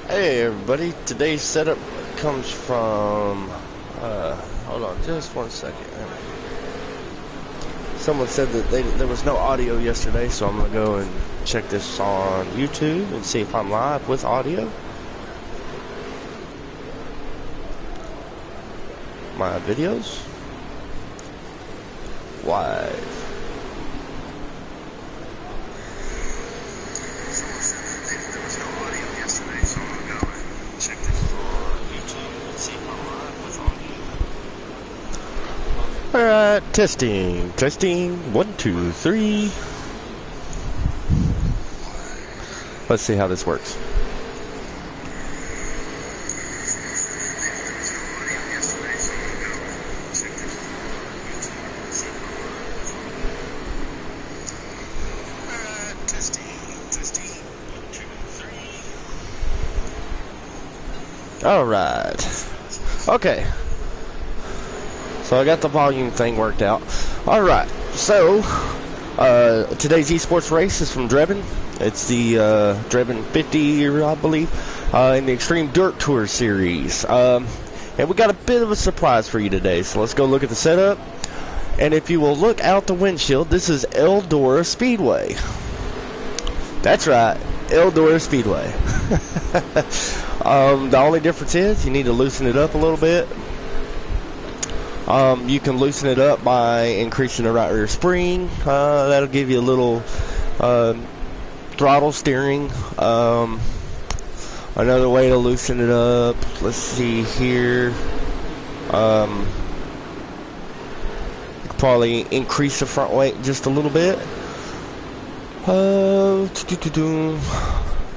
Hey everybody, today's setup comes from, hold on just one second. Someone said that there was no audio yesterday, so I'm going to go and check this on YouTube and see if I'm live with audio. My videos. Live. Alright, testing, 1, 2, 3. Let's see how this works. Alright, okay. So I got the volume thing worked out. Alright, so today's esports race is from Drebin. It's the Drebin 50, I believe, in the Xtreme Dirt Tour series. And we got a bit of a surprise for you today. So let's go look at the setup. And if you will look out the windshield, this is Eldora Speedway. That's right, Eldora Speedway. The only difference is you need to loosen it up a little bit. You can loosen it up by increasing the right rear spring. That'll give you a little throttle steering. Another way to loosen it up, let's see here. You could probably increase the front weight just a little bit.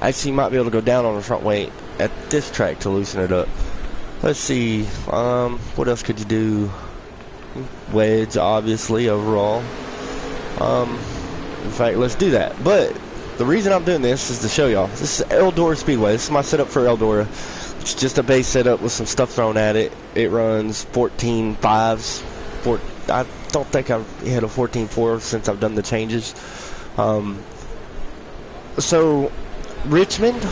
Actually, you might be able to go down on the front weight at this track to loosen it up. Let's see, what else could you do? Wedge, obviously, overall. In fact, let's do that. But the reason I'm doing this is to show y'all. This is Eldora Speedway. This is my setup for Eldora. It's just a base setup with some stuff thrown at it. It runs 14.5s. I don't think I've hit a 14.4 since I've done the changes. So, Richmond,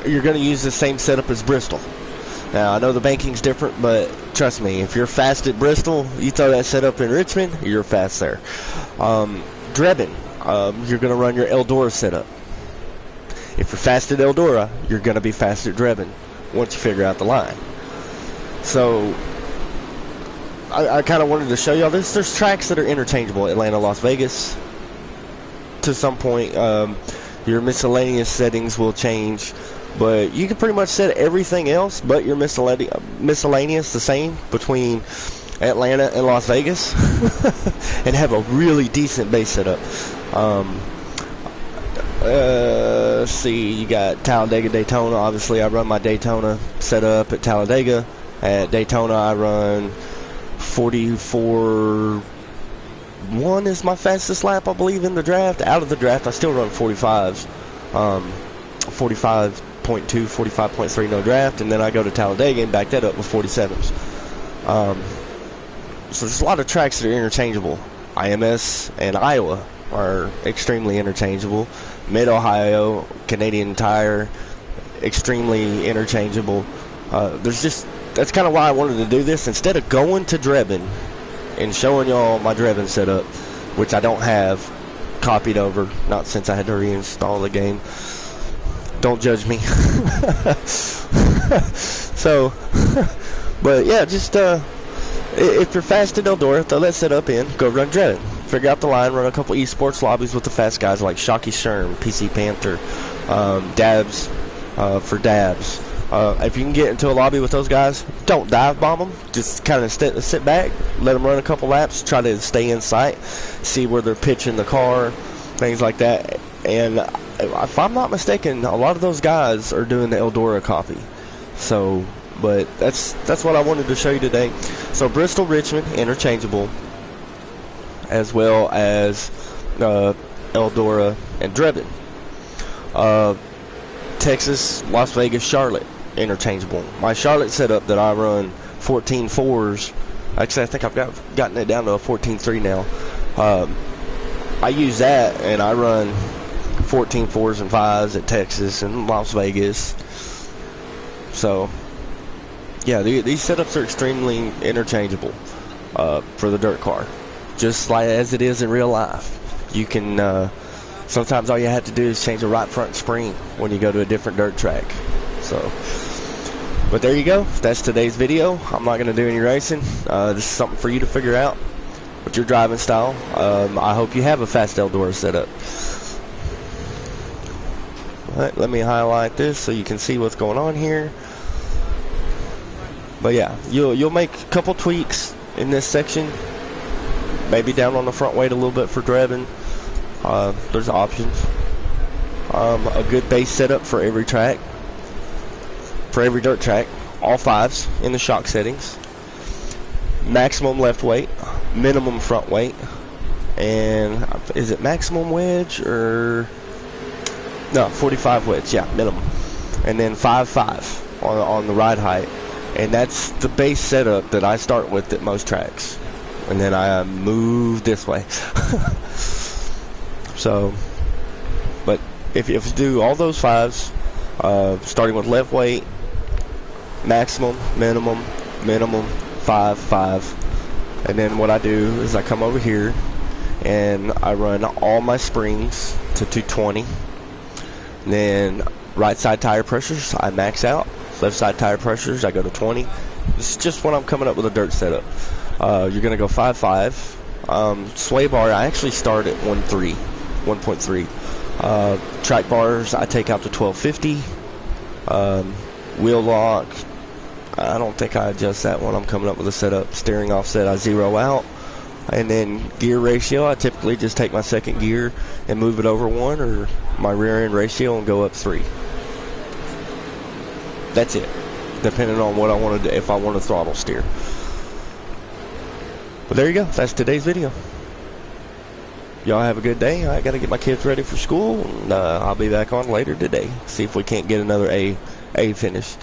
you're going to use the same setup as Bristol. Now, I know the banking's different, but trust me, if you're fast at Bristol, you throw that setup in Richmond, you're fast there. Drebin, you're going to run your Eldora setup. If you're fast at Eldora, you're going to be fast at Drebin once you figure out the line. So, I kind of wanted to show y'all this. There's tracks that are interchangeable, Atlanta, Las Vegas. To some point, your miscellaneous settings will change. But you can pretty much set everything else but your miscellaneous the same between Atlanta and Las Vegas and have a really decent base setup. Let's see, you got Talladega Daytona. Obviously, I run my Daytona setup at Talladega. At Daytona, I run 44.1 is my fastest lap, I believe, in the draft. Out of the draft, I still run 45s. 45.2, 45.3 no draft, and then I go to Talladega and back that up with 47s. So there's a lot of tracks that are interchangeable. IMS and Iowa are extremely interchangeable. Mid-Ohio, Canadian Tire, extremely interchangeable. That's kind of why I wanted to do this. Instead of going to Drebin and showing y'all my Drebin setup, which I don't have copied over, not since I had to reinstall the game. Don't judge me. So, but yeah, just if you're fast at Eldora, throw that setup in, go run Drebin. Figure out the line, run a couple esports lobbies with the fast guys like Shocky Sherm, PC Panther, Dabs for Dabs. If you can get into a lobby with those guys, don't dive bomb them. Just kind of sit back, let them run a couple laps, try to stay in sight, see where they're pitching the car, things like that. And if I'm not mistaken, a lot of those guys are doing the Eldora copy. So, but that's what I wanted to show you today. So Bristol, Richmond, interchangeable, as well as Eldora and Drebin. Texas, Las Vegas, Charlotte, interchangeable. My Charlotte setup that I run 14.4s. Actually, I think I've gotten it down to a 14.3 now. I use that, and I run 14 4s and 5s at Texas and Las Vegas. So, yeah, these setups are extremely interchangeable for the dirt car, just like as it is in real life. You can, sometimes all you have to do is change the right front spring when you go to a different dirt track. So, but there you go. That's today's video. I'm not going to do any racing. This is something for you to figure out with your driving style. I hope you have a fast Eldora setup. Alright, let me highlight this so you can see what's going on here. But yeah, you'll make a couple tweaks in this section. Maybe down on the front weight a little bit for Drebin. There's options. A good base setup for every track. For every dirt track. All 5s in the shock settings. Maximum left weight. Minimum front weight. And is it maximum wedge or... No, 45 wedge, yeah, minimum. And then 5.5 on the ride height. And that's the base setup that I start with at most tracks. And then I move this way. So, but if you do all those 5s, starting with left weight, maximum, minimum, 5, and then what I do is I come over here and I run all my springs to 220. And then right side tire pressures I max out. Left side tire pressures I go to 20. This is just when I'm coming up with a dirt setup. You're gonna go 5.5. Sway bar I actually start at 1.3. Track bars I take out to 1250. Wheel lock, I don't think I adjust that when I'm coming up with a setup. Steering offset I zero out. And then gear ratio, I typically just take my second gear and move it over 1, or my rear end ratio and go up 3. That's it, depending on what I want to do, if I want to throttle steer. But there you go, that's today's video. Y'all have a good day. I got to get my kids ready for school, and I'll be back on later today. See if we can't get another A finished.